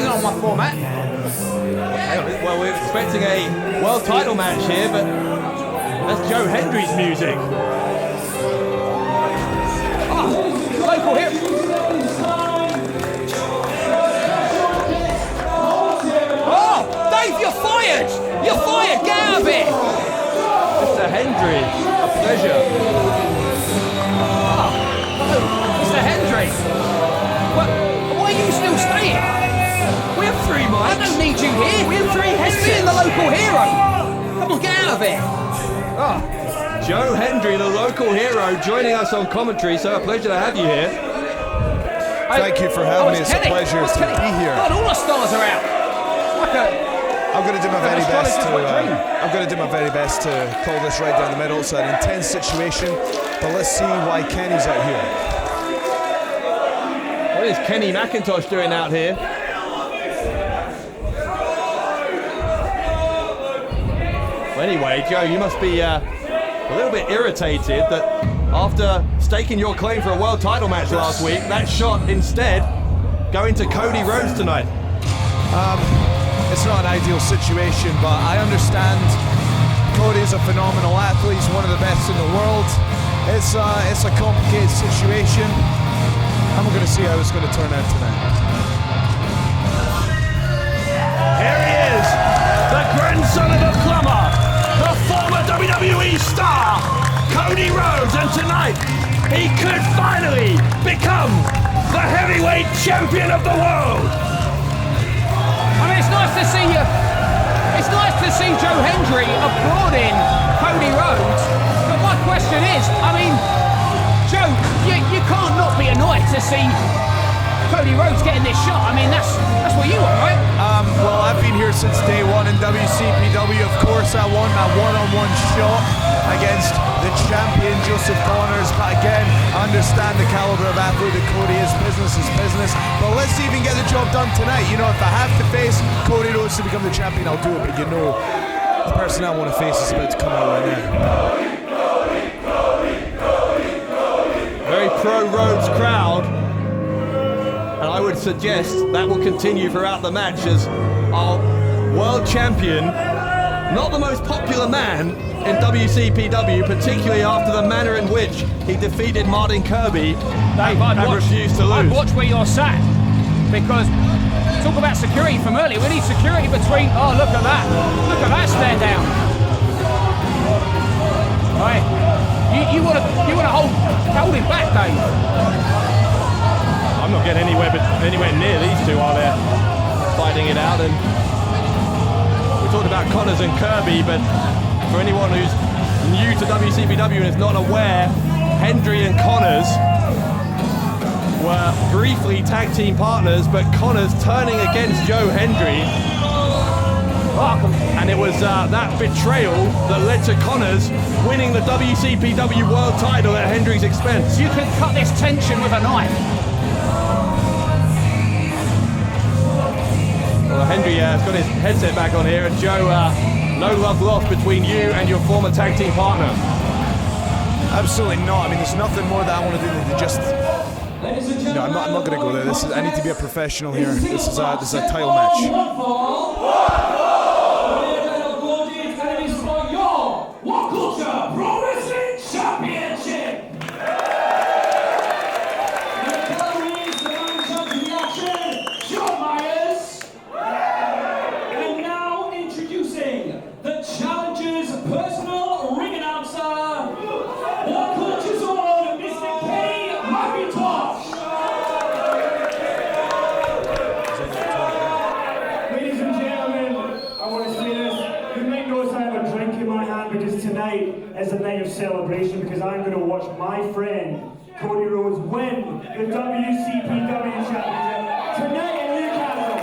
Hang on one format. Well, we're expecting a world title match here, but that's Joe Hendry's music. Local here. Oh, Dave, you're fired! You're fired! Get out of it! Mr. Hendry, a pleasure. Mr. Hendry. Why are you still staying? We have 3 mics. I don't need you here. We have 3 headsets. It's being the local hero. Come on, get out of it. Joe Hendry, the local hero, joining us on commentary, so a pleasure to have you here. Thank you for having me. It's a pleasure to be here. God, all the stars are out. I'm going to do my very best to. I'm going to do my very best to call this right down the middle. It's an intense situation, but let's see why Kenny's out here. What is Kenny McIntosh doing out here? Well, anyway, Joe, you must be a little bit irritated that after staking your claim for a world title match last week, that shot instead going to Cody Rhodes tonight. It's not an ideal situation, but I understand Cody's a phenomenal athlete. He's one of the best in the world. It's a complicated situation, and we're going to see how it's going to turn out tonight. Here he is, the grandson of a plumber, the former WWE star, Cody Rhodes, and tonight he could finally become the heavyweight champion of the world. I mean, it's nice to see you. It's nice to see Joe Hendry applauding Cody Rhodes. But my question is, I mean, Joe, you can't not be annoyed to see Cody Rhodes getting this shot. I mean, that's what you want, right? Well, I've been here since day one in WCPW. Of course, I won my one-on-one shot against the champion Joseph Connors. But again, I understand the caliber of athlete that Cody is. Business is business. But let's see if we can get the job done tonight. You know, if I have to face Cody Rhodes to become the champion, I'll do it. But you know, the person I want to face is about to come out right now. Very pro-Rhodes crowd. And I would suggest that will continue throughout the match as our world champion, not the most popular man in WCPW, particularly after the manner in which he defeated Martin Kirby and refused to lose. I'd watch where you're sat, because talk about security from earlier. We need security between. Oh, look at that! Look at that stare down. Right, you want to hold him back, Dave. I'm not getting anywhere near these two while they're fighting it out. And we talked about Connors and Kirby, but for anyone who's new to WCPW and is not aware, Hendry and Connors were briefly tag team partners, but Connors turning against Joe Hendry. And it was that betrayal that led to Connors winning the WCPW World Title at Hendry's expense. You can cut this tension with a knife. Well, Hendry has got his headset back on here, and Joe, no love lost between you and your former tag team partner. Absolutely not. I mean, there's nothing more that I want to do than to just. No, I'm not going to go there. I need to be a professional here. This is a title match. Is a night of celebration because I'm going to watch my friend Cody Rhodes win the WCPW Championship tonight in Newcastle.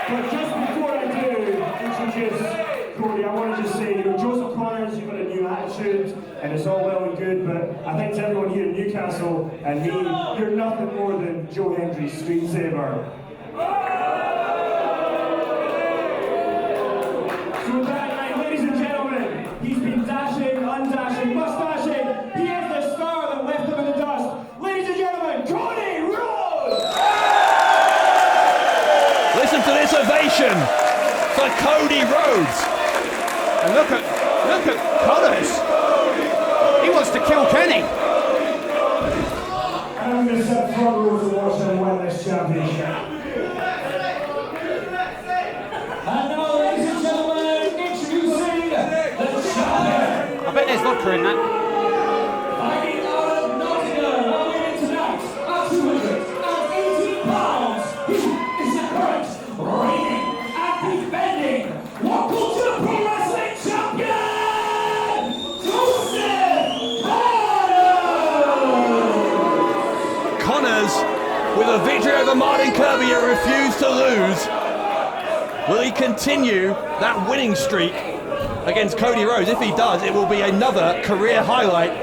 But just before I do introduce Cody, I want to just say, Joseph Connors, you've got a new attitude and it's all well and good, but I think to everyone here in Newcastle and me, you're nothing more than Joe Hendry's screensaver. So with that, ladies and gentlemen, he's been dashing, undashing, mustaching. He is the star that left him in the dust. Ladies and gentlemen, Cody Rhodes! ovation for Cody Rhodes. And look at Connors. He wants to kill Kenny. I'm going to set front row to watch them win this championship. And now, ladies and gentlemen, introducing the champion. I bet there's vodka in that. Fighting out of Nottingham, now winning tonight at 218 pounds. He is the current reigning and defending World Culture Pro Wrestling Champion, Joseph Connors, with a victory over Martin Kirby, yet refused to lose. Will he continue that winning streak against Cody Rhodes? If he does, it will be another career highlight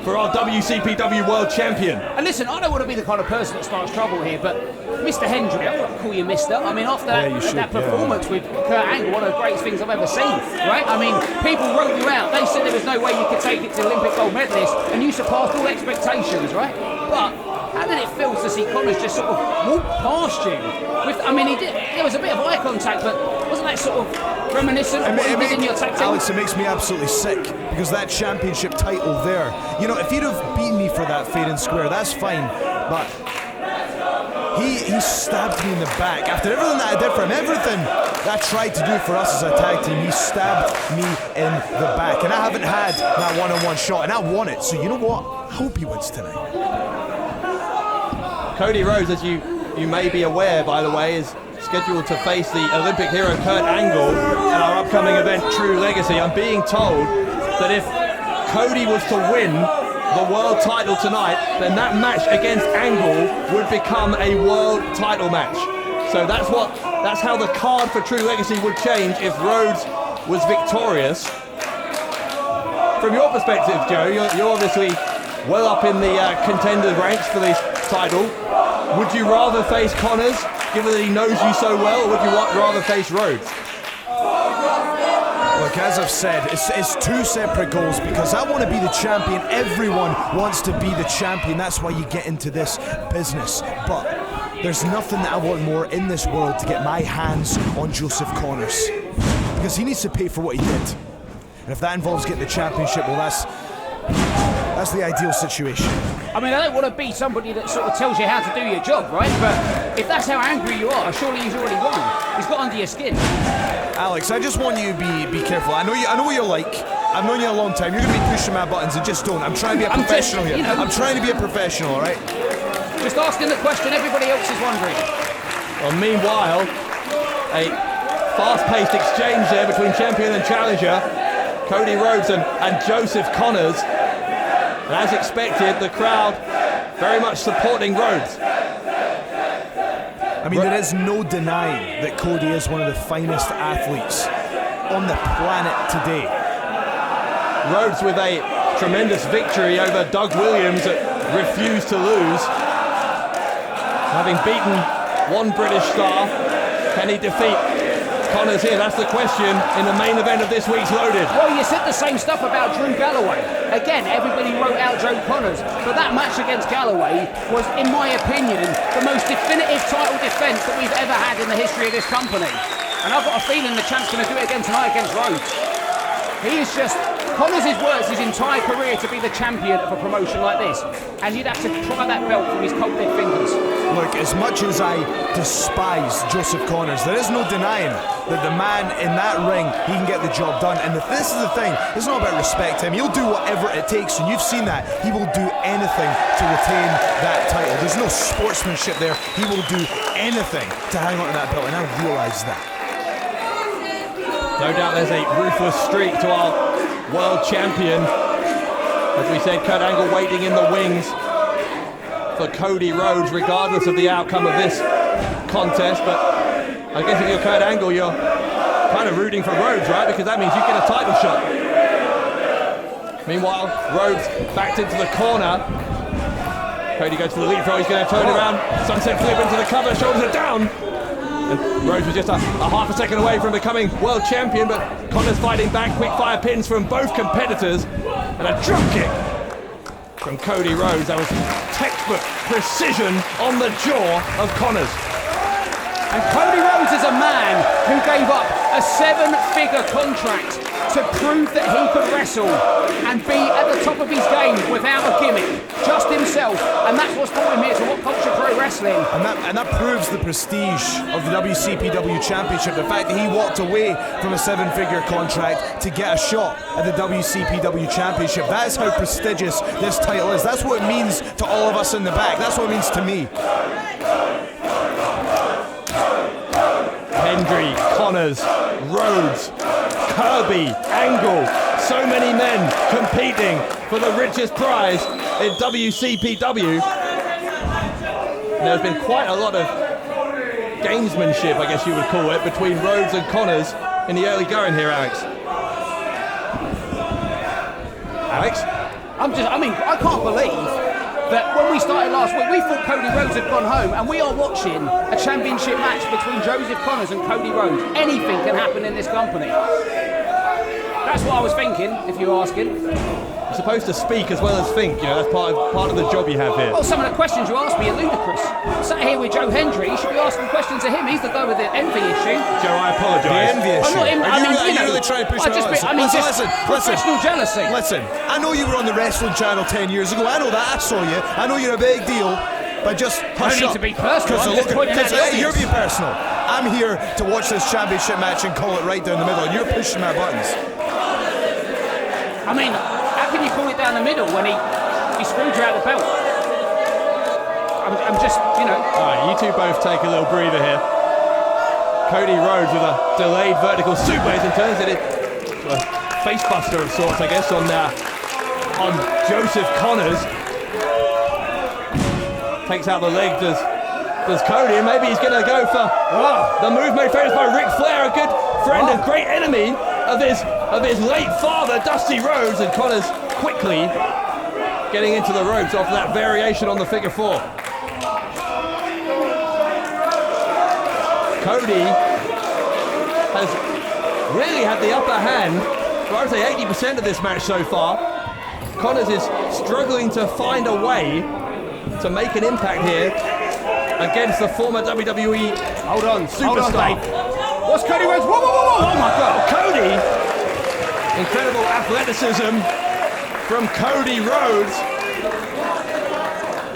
for our WCPW World Champion. And listen, I don't want to be the kind of person that starts trouble here, but Mr. Hendry, I'm going to call you Mister. I mean, after that performance with Kurt Angle, one of the greatest things I've ever seen, right? I mean, people wrote you out. They said there was no way you could take it to Olympic gold medalist, and you surpassed all expectations, right? But how did it feel to see Connors just sort of walk past you? There was a bit of eye contact, but wasn't that sort of reminiscent of what you did in your tag team? Alex, it makes me absolutely sick because that championship title there, you know, if he'd have beaten me for that fair and square, that's fine, but he stabbed me in the back. After everything that I did for him, everything that I tried to do for us as a tag team, he stabbed me in the back. And I haven't had that one-on-one shot, and I want it. So you know what? I hope he wins tonight. Cody Rhodes, as you may be aware, by the way, is scheduled to face the Olympic hero Kurt Angle at our upcoming event, True Legacy. I'm being told that if Cody was to win the world title tonight, then that match against Angle would become a world title match. So that's how the card for True Legacy would change if Rhodes was victorious. From your perspective, Joe, you're obviously well up in the contender ranks for this title. Would you rather face Connors, given that he knows you so well, or would you rather face Rhodes? Look, as I've said, it's two separate goals because I want to be the champion. Everyone wants to be the champion. That's why you get into this business. But there's nothing that I want more in this world to get my hands on Joseph Connors, because he needs to pay for what he did. And if that involves getting the championship, well, that's the ideal situation. I mean, I don't want to be somebody that sort of tells you how to do your job, right? But if that's how angry you are, surely he's already won. He's got under your skin. Alex, I just want you to be careful. I know what you're like. I've known you a long time. You're going to be pushing my buttons, and just don't. I'm trying to be a professional here. I'm trying to be a professional, all right? Just asking the question everybody else is wondering. Well, meanwhile, a fast-paced exchange there between champion and challenger, Cody Rhodes and Joseph Connors. And as expected, the crowd very much supporting Rhodes. I mean, there is no denying that Cody is one of the finest athletes on the planet today. Rhodes with a tremendous victory over Doug Williams that refused to lose. Having beaten one British star, can he defeat Connors here? That's the question in the main event of this week's Loaded. Well, you said the same stuff about Drew Galloway. Again, everybody wrote out Joe Connors, but that match against Galloway was, in my opinion, the most definitive title defense that we've ever had in the history of this company. And I've got a feeling the champ's going to do it again tonight against Rhodes. He is just... Connors has worked his entire career to be the champion of a promotion like this, and you'd have to pry that belt from his cold dead fingers. Look, as much as I despise Joseph Connors, there is no denying that the man in that ring, he can get the job done. And this is the thing, it's not about respect him. He'll do whatever it takes, and you've seen that. He will do anything to retain that title. There's no sportsmanship there. He will do anything to hang on to that belt, and I realise that. No doubt there's a ruthless streak to our world champion. As we said, Kurt Angle waiting in the wings for Cody Rhodes, regardless of the outcome of this contest. But I guess if you're Kurt Angle, you're kind of rooting for Rhodes, right? Because that means you get a title shot. Meanwhile, Rhodes backed into the corner. Cody goes for the lead throw. He's going to turn around, sunset flip into the cover, shoulders are down. And Rhodes was just a half a second away from becoming world champion, but Connors fighting back, quick fire pins from both competitors, and a drop kick from Cody Rhodes. That was textbook precision on the jaw of Connors. And Cody Rhodes is a the man who gave up a 7-figure contract to prove that he could wrestle and be at the top of his game without a gimmick, just himself, and that's what's brought him here to What Culture Pro Wrestling. And that proves the prestige of the WCPW Championship, the fact that he walked away from a 7-figure contract to get a shot at the WCPW Championship. That is how prestigious this title is. That's what it means to all of us in the back. That's what it means to me. Hendry, Connors, Rhodes, Kirby, Angle, so many men competing for the richest prize in WCPW. There's been quite a lot of gamesmanship, I guess you would call it, between Rhodes and Connors in the early going here, Alex. Alex? I can't believe that when we started last week, we thought Cody Rhodes had gone home, and we are watching a championship match between Joseph Connors and Cody Rhodes. Anything can happen in this company. That's what I was thinking, if you're asking. You're supposed to speak as well as think, you know, that's part of the job you have here. Well, some of the questions you asked me are ludicrous. I'm sat here with Joe Hendry, you should be asking questions to him. He's the guy with the envy issue. Joe, I apologise. The envy issue. Are you really trying to push listen, professional jealousy. Listen, I know you were on the Wrestling Channel 10 years ago. I know that. I saw you. I know you're a big deal. But just hush I don't need up. to be personal. I'm just pointing out the obvious. You're being personal. I'm here to watch this championship match and call it right down the middle, and you're pushing my buttons. I mean, how can you call it down the middle when he screwed you out the belt? I'm just, you know. All right, you two both take a little breather here. Cody Rhodes with a delayed vertical suplex and turns it into a face buster of sorts, I guess, on Joseph Connors. Takes out the leg, does Cody, and maybe he's going to go for the move made famous by Ric Flair, a good friend and great enemy of his late father, Dusty Rhodes, and Connors quickly getting into the ropes off that variation on the figure 4. Cody has really had the upper hand for, I would say, 80% of this match so far. Connors is struggling to find a way to make an impact here against the former WWE superstar. What's Cody Rhodes? Whoa, whoa, whoa, whoa, oh my God. Cody, incredible athleticism from Cody Rhodes.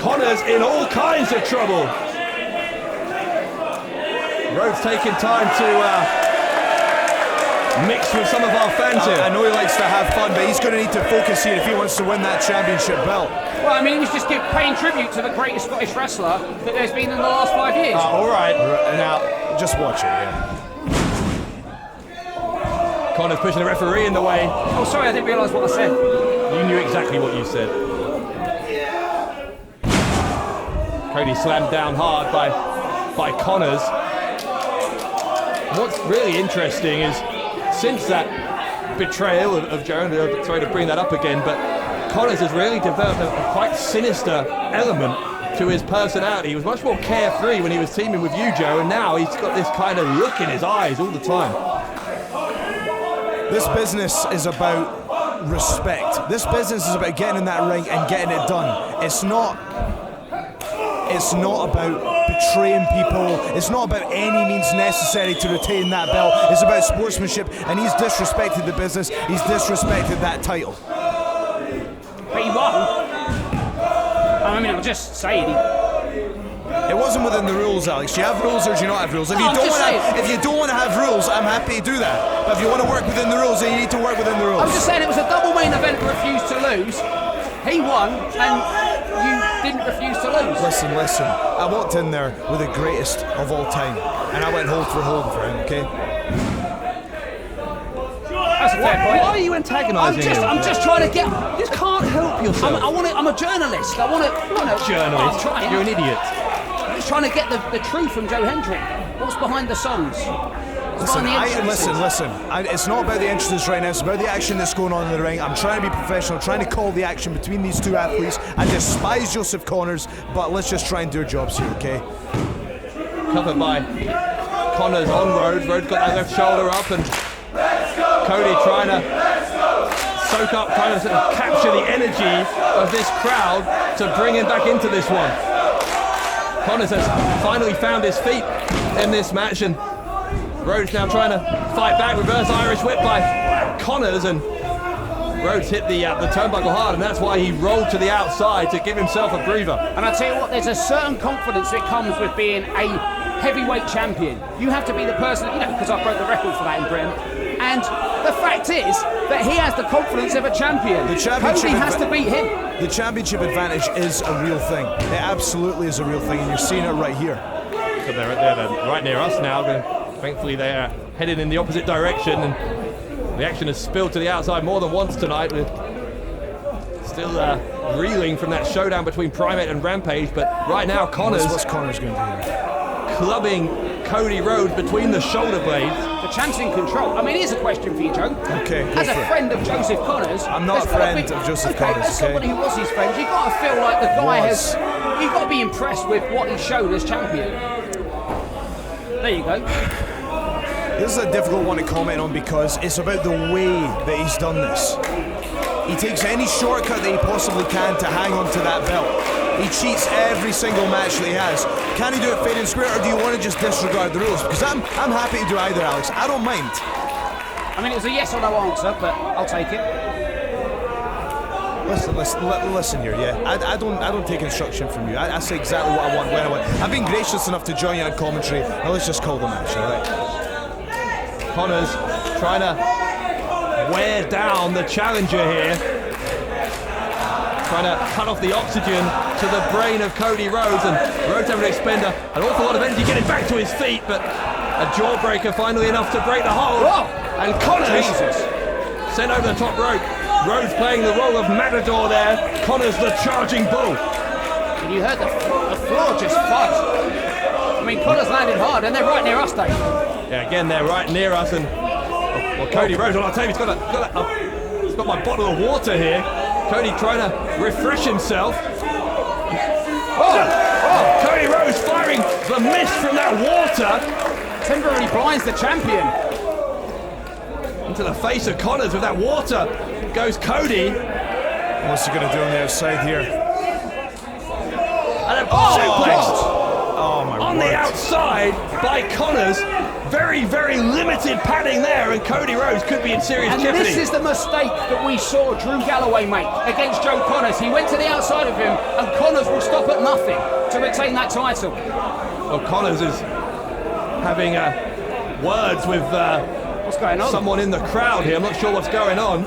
Connors in all kinds of trouble. Rhodes taking time to mix with some of our fans here. I know he likes to have fun, but he's going to need to focus here if he wants to win that championship belt. Well, I mean, he's just paying tribute to the greatest Scottish wrestler that there's been in the last 5 years. All right. Now, just watch it, yeah. Connors pushing the referee in the way. Oh, sorry, I didn't realise what I said. You knew exactly what you said. Cody slammed down hard by Connors. What's really interesting is, since that betrayal of Joe, and sorry to bring that up again, but Connors has really developed a quite sinister element to his personality. He was much more carefree when he was teaming with you, Joe, and now he's got this kind of look in his eyes all the time. This business is about respect. This business is about getting in that ring and getting it done. It's not about betraying people. It's not about any means necessary to retain that belt. It's about sportsmanship, and he's disrespected the business. He's disrespected that title. But he won. I mean, I'm just saying. It wasn't within the rules, Alex. Do you have rules or do you not have rules? If you don't want to have rules, I'm happy to do that. But if you want to work within the rules, then you need to work within the rules. I'm just saying it was a double main event that refused to lose. He won, and you didn't refuse to lose. Listen. I walked in there with the greatest of all time, and I went hold for him, okay? That's a fair point. Why are you antagonising him? I'm just trying to get. You just can't help yourself. I'm a journalist. I want to. Journalist? I'm trying. You're an idiot. I'm just trying to get the truth from Joe Hendry. What's behind the songs? Listen, it's not about the entrances right now, it's about the action that's going on in the ring. I'm trying to be professional, trying to call the action between these two athletes. I despise Joseph Connors, but let's just try and do our jobs here, okay? Covered by Connors on Rhodes. Rhodes got that left shoulder up, and Cody trying to soak up, trying to sort of capture the energy of this crowd to bring him back into this one. Connors has finally found his feet in this match, and Rhodes now trying to fight back. Reverse Irish whip by Connors, and Rhodes hit the turnbuckle hard, and that's why he rolled to the outside to give himself a breather. And I tell you what, there's a certain confidence that comes with being a heavyweight champion. You have to be the person, because I broke the record for that in Britain. And the fact is that he has the confidence of a champion. Cody has to beat him. The championship advantage is a real thing. It absolutely is a real thing, and you're seeing it right here. So they're right near us now. Thankfully, they are headed in the opposite direction, and the action has spilled to the outside more than once tonight. We're still reeling from that showdown between Primate and Rampage, but right now What's Connors going to do here? Clubbing Cody Rhodes between the shoulder blades. The champ's in control. I mean, here's a question for you, Joe. Okay, as a friend of Joseph Connors, I'm not a friend of Joseph Connors. As somebody who was his friend, you've got to feel like the guy you've got to be impressed with what he's shown as champion. There you go. This is a difficult one to comment on because it's about the way that he's done this. He takes any shortcut that he possibly can to hang on to that belt. He cheats every single match that he has. Can he do it fair and square, or do you want to just disregard the rules? Because I'm happy to do either, Alex. I don't mind. I mean, it was a yes or no answer, but I'll take it. Listen here, yeah. I don't take instruction from you. I say exactly what I want, when I want. I've been gracious enough to join you on commentary. Now let's just call the match, all right? Connors trying to wear down the challenger here. Trying to cut off the oxygen to the brain of Cody Rhodes, and Rhodes having to expend an awful lot of energy getting back to his feet, but a jawbreaker finally enough to break the hold. Whoa. And Connors sent over the top rope. Rhodes playing the role of matador there. Connors the charging bull. And you heard the floor just fudge. I mean, Connors landed hard, and they're right near us, Dave. Yeah, again, they're right near us, and Cody Rhodes, I'll tell you, he's got my bottle of water here. Cody trying to refresh himself. Cody Rhodes firing the mist from that water. Temporarily blinds the champion. Into the face of Connors with that water goes Cody. What's he going to do on the outside here? And a suplex On the outside by Connors. Very, very limited padding there, and Cody Rhodes could be in serious jeopardy. And this is the mistake that we saw Drew Galloway make against Joe Connors. He went to the outside of him, and Connors will stop at nothing to retain that title. Well, Connors is having words with what's going on? Someone in the crowd here. I'm not sure what's going on.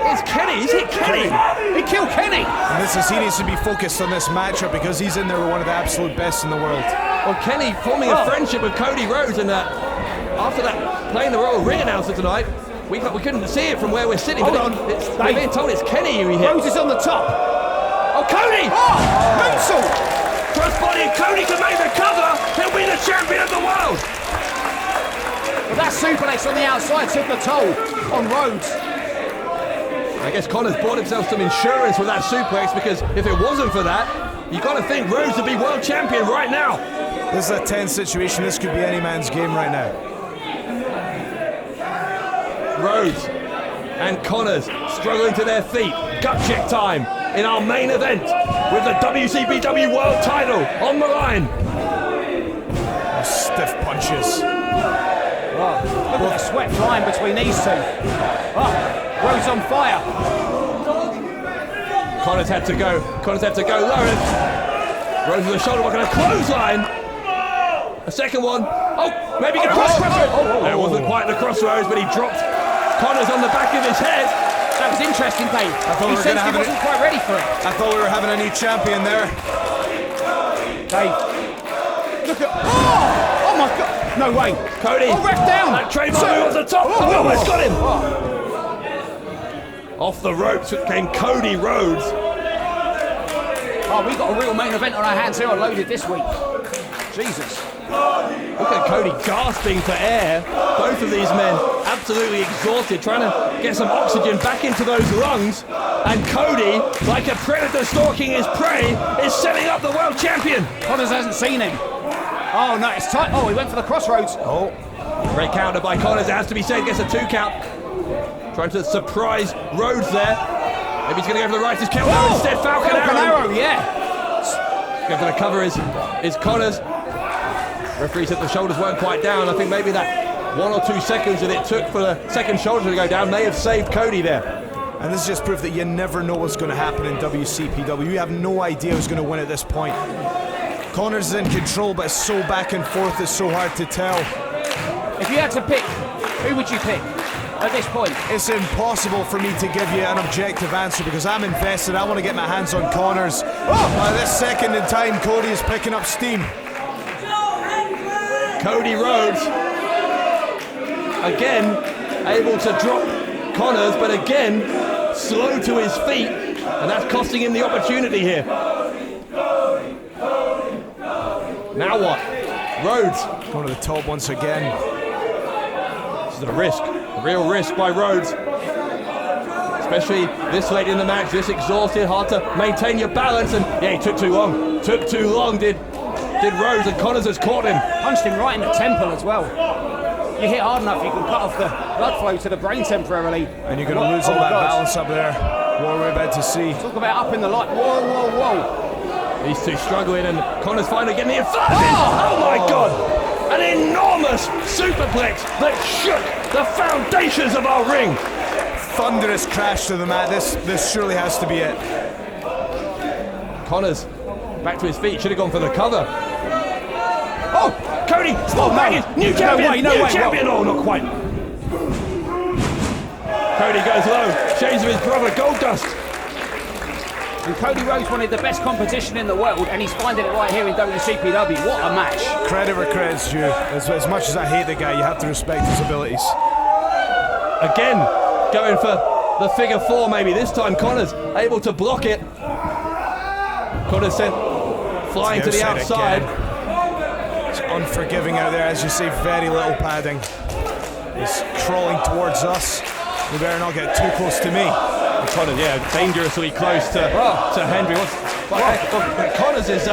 It's Kenny. He's hit Kenny. He killed Kenny. And he needs to be focused on this matchup because he's in there with one of the absolute best in the world. Well, Kenny forming a friendship with Cody Rhodes, and after that, playing the role of ring announcer tonight, we couldn't see it from where we're sitting. Hold on. We're being told it's Kenny who he hit. Rhodes is on the top. Oh, Cody! Moonsault! Crossbody, Cody can make the cover. He'll be the champion of the world. But that suplex on the outside took a toll on Rhodes. I guess Connors bought himself some insurance with that suplex, because if it wasn't for that, you got to think Rhodes would be world champion right now. This is a tense situation. This could be any man's game right now. Rhodes and Connors struggling to their feet. Gut check time in our main event with the WCPW World Title on the line. Stiff punches. Look at the sweat flying between these two. Rhodes on fire. Connors had to go. Lower. Rhodes with a shoulder block and a clothesline. A second one. Oh, maybe a crossroads. It wasn't quite the crossroads, but he dropped Connors on the back of his head. That was interesting, Dave. He wasn't quite ready for it. I thought we were having a new champion there. Dave, look at... Oh my God. No way. Cody. Ref down. That trademark move off the top. We almost got him. Off the ropes came Cody Rhodes. Oh, we got a real main event on our hands here on Loaded this week. Jesus. Look at Cody gasping for air. Both of these men absolutely exhausted, trying to get some oxygen back into those lungs. And Cody, like a predator stalking his prey, is setting up the world champion. Connors hasn't seen him. Oh, no, it's tight. Oh, he went for the crossroads. Oh, great counter by Connors. It has to be said, gets a 2 count. Trying to surprise Rhodes there. Maybe he's going to go for the righteous counter instead. Falcon Arrow. Yeah. Going for the cover is Connors. Referee said the shoulders weren't quite down. I think maybe that 1 or 2 seconds that it took for the second shoulder to go down may have saved Cody there. And this is just proof that you never know what's going to happen in WCPW. You have no idea who's going to win at this point. Connors is in control, but it's so back and forth, it's so hard to tell. If you had to pick, who would you pick at this point? It's impossible for me to give you an objective answer because I'm invested. I want to get my hands on Connors. By this second in time, Cody is picking up steam. Cody Rhodes, again, able to drop Connors, but again, slow to his feet, and that's costing him the opportunity here. Now what? Rhodes going to the top once again. This is a risk, a real risk by Rhodes. Especially this late in the match, this exhausted, hard to maintain your balance, and yeah, he took too long. Took too long, did Rhodes, and Connors has caught him. Punched him right in the temple as well. You hit hard enough, you can cut off the blood flow to the brain temporarily. And you're going to lose all that balance up there. What we're about to see. Talk about up in the light. Whoa, whoa, whoa. These two struggling, and Connors finally getting the flat. Oh my God! An enormous superplex that shook the foundations of our ring. Thunderous crash to the mat. This surely has to be it. Connors back to his feet. Should have gone for the cover. Oh, Cody! Small package. New champion. New champion. Oh, not quite. Cody goes low. Shades of his brother Goldust. And Cody Rhodes wanted the best competition in the world, and he's finding it right here in WCPW. What a match. Credit where credit's due. As much as I hate the guy, you have to respect his abilities. Again, going for the figure 4 maybe. This time Connors able to block it. Connors sent flying to the outside. It's unforgiving out there, as you see, very little padding. He's crawling towards us. We better not get too close to me. Connors, yeah, dangerously close to Hendry. Connors is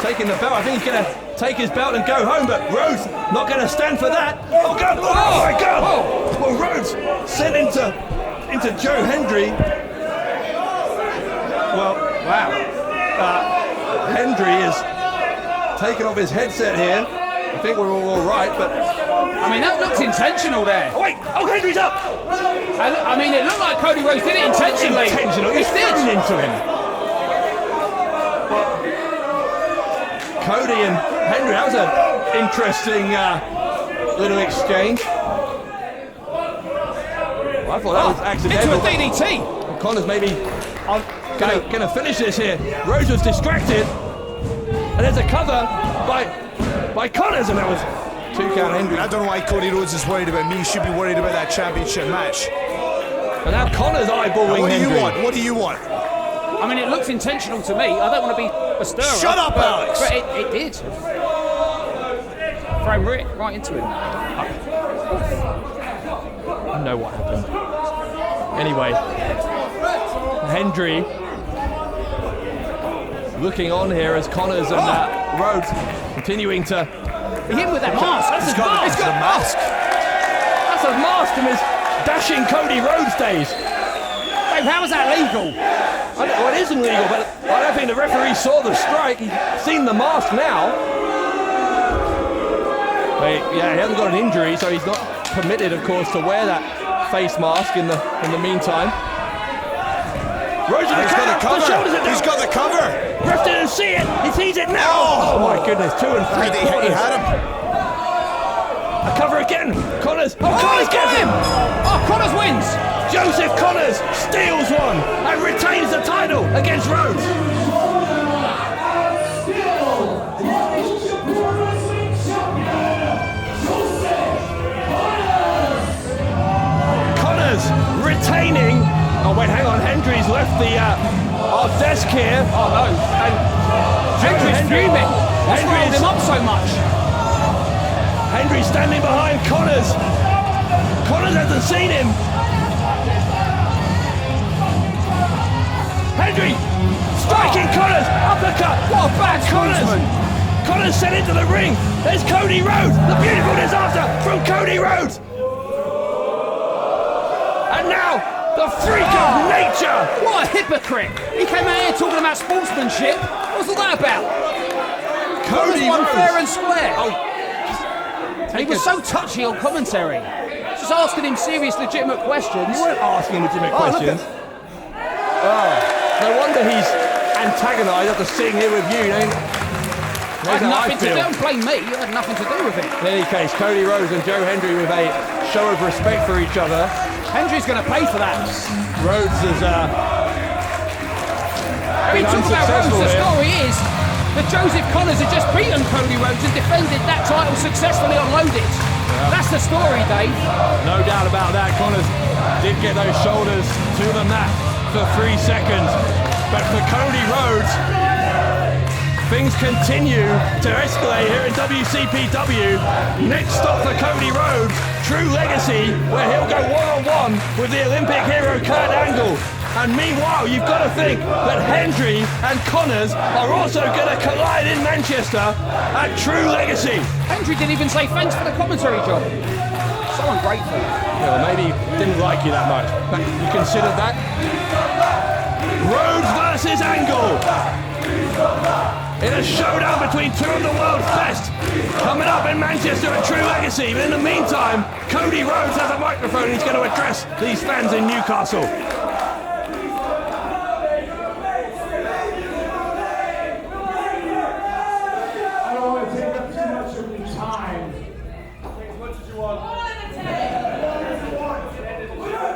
taking the belt. I think he's going to take his belt and go home, but Rhodes not going to stand for that. Oh, God! Oh, my God! Oh. Well, Rhodes sent into Joe Hendry. Well, wow. Hendry is taking off his headset here. I think we're all right, but I mean, that looks intentional there. Oh, wait! Oh, Hendry's up! I mean, it looked like Cody Rhodes did it intentionally. He's thrown into him. Cody and Hendry, that was an interesting little exchange. Well, I thought that was accidental. Into a DDT. Connors maybe going to finish this here. Rhodes was distracted, and there's a cover by Connors, and that was 2 count Hendry. I don't know why Cody Rhodes is worried about me. He should be worried about that championship match. And now Connors eyeballing Hendry. What do you want? I mean, it looks intentional to me. I don't want to be a stirrer. Shut up, Alex! But it did. Throw right into him. I know what happened. Anyway, Hendry looking on here as Connors and Rhodes continuing to hit with that mask. That's his mask. It's got a mask. That's a mask from his dashing Cody Rhodes days. Dave, how is that legal? Well, it isn't legal, but I don't think the referee saw the strike. He's seen the mask now. But yeah, he hasn't got an injury, so he's not permitted, of course, to wear that face mask in the meantime. Rhodes He's got the cover. He's got the cover. Ref didn't see it. He sees it now. Oh my goodness, 2 and 3 quarters. He had him. A cover again. Connors. Oh, Connors gets him. Oh, Connors wins. Joseph Connors steals one and retains the title against Rhodes. Connors retaining. Oh wait, hang on. Hendry's left our desk here. Oh no. And Hendry's fuming. What's riled him up so much? Hendry standing behind Connors. Connors hasn't seen him. Hendry striking Connors. Uppercut. What a bad Connors sent into the ring. There's Cody Rhodes. The beautiful disaster from Cody Rhodes. And now The freak of nature! What a hypocrite! He came out here talking about sportsmanship. What's all that about? Cody won Rhodes. fair and square. He Take was a- so touchy on commentary. Just asking him serious, legitimate questions. You weren't asking legitimate Oh, look questions. No wonder he's antagonised after sitting here with you. I had nothing to do. Don't blame me. You had nothing to do with it. In any case, Cody Rhodes and Joe Hendry with a show of respect for each other. Hendry's going to pay for that. Rhodes has been Talk about Rhodes. unsuccessful The here. story is that Joseph Connors had just beaten Cody Rhodes and defended that title successfully on Loaded. That's the story, Dave. No doubt about that. Connors did get those shoulders to the mat for 3 seconds. But for Cody Rhodes, things continue to escalate here in WCPW. Next stop for Cody Rhodes, True Legacy, where he'll go one-on-one with the Olympic hero Kurt Angle. And meanwhile, you've got to think that Hendry and Connors are also going to collide in Manchester at True Legacy. Hendry didn't even say thanks for the commentary job. So ungrateful. Well, maybe didn't like you that much. But you considered that? Rhodes versus Angle. In a showdown between two of the world's best. Coming up in Manchester at True Legacy. But in the meantime, Cody Rhodes has a microphone and he's going to address these fans in Newcastle. I don't want to take up too much of your time.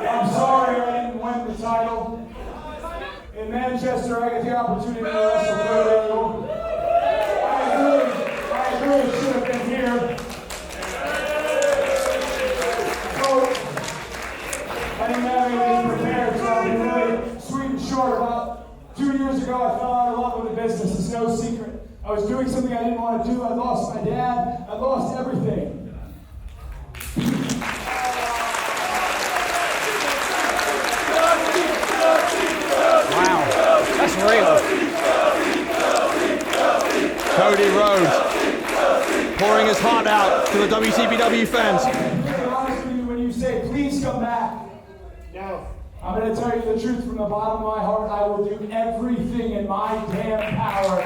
I'm sorry I didn't win the title. In Manchester, I got the opportunity to wrestle Kurt Angle. I really should have been here. So, I didn't have anything prepared, so I'll be really sweet and short. About 2 years ago, I fell out of love with the business. It's no secret. I was doing something I didn't want to do. I lost my dad. I lost everything. Wow, that's real. Cody Rhodes pouring his heart out to the WCPW fans. To be honest with you, when you say, please come back, no. I'm going to tell you the truth from the bottom of my heart. I will do everything in my damn power.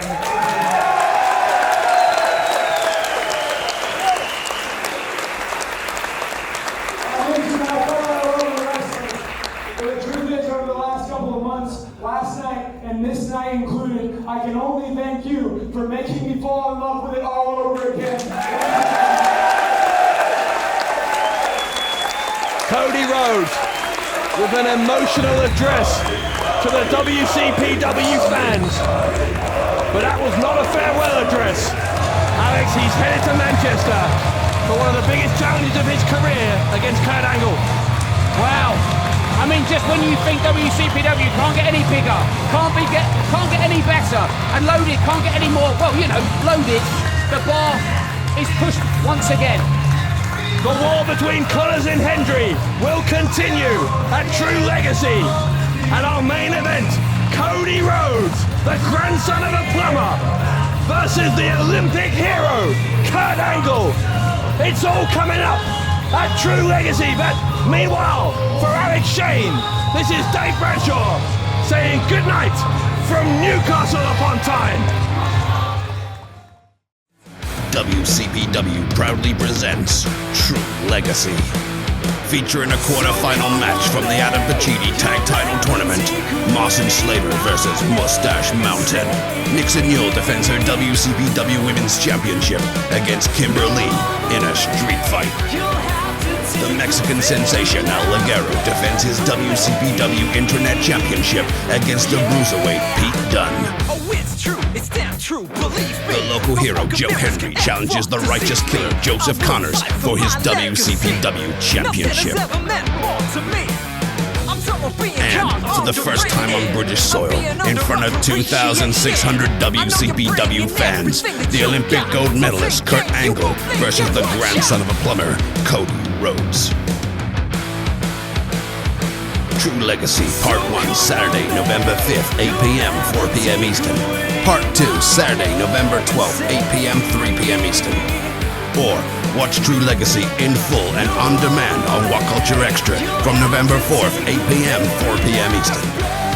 The truth is, over the last couple of months, last night and this night included, I can only thank you for making me fall in love with it all over again. Cody Rhodes with an emotional address to the WCPW fans. But that was not a farewell address. Alex, he's headed to Manchester for one of the biggest challenges of his career against Kurt Angle. Wow. I mean, just when you think WCPW can't get any bigger, can't get any better, and Loaded can't get any more, well, you know, Loaded, the bar is pushed once again. The war between Connors and Hendry will continue at True Legacy. And our main event, Cody Rhodes, the grandson of a plumber, versus the Olympic hero, Kurt Angle. It's all coming up at True Legacy. But meanwhile, for Alex Shane, this is Dave Bradshaw saying goodnight from Newcastle upon Tyne. WCPW proudly presents True Legacy. Featuring a quarterfinal match from the Adam Pacitti Tag Title Tournament, Marcin Slater versus Mustache Mountain. Nixon Yule defends her WCPW Women's Championship against Kimberly in a street fight. The Mexican sensation El Ligero defends his WCPW Internet Championship against the Bruiserweight Pete Dunne. Oh, it's true, it's damn true, believe me. The local hero Joe Hendry challenges the righteous killer Joseph Connors for his WCPW Championship. And for the first time on British soil, in front of 2,600 WCPW fans, the Olympic gold medalist Kurt Angle versus the grandson of a plumber, Cody Rhodes. True Legacy Part 1, Saturday, November 5th, 8 p.m., 4 p.m. Eastern. Part 2, Saturday, November 12th, 8 p.m., 3 p.m. Eastern. Or Watch True Legacy in full and on demand on What Culture Extra from November 4th, 8 p.m., 4 p.m. Eastern.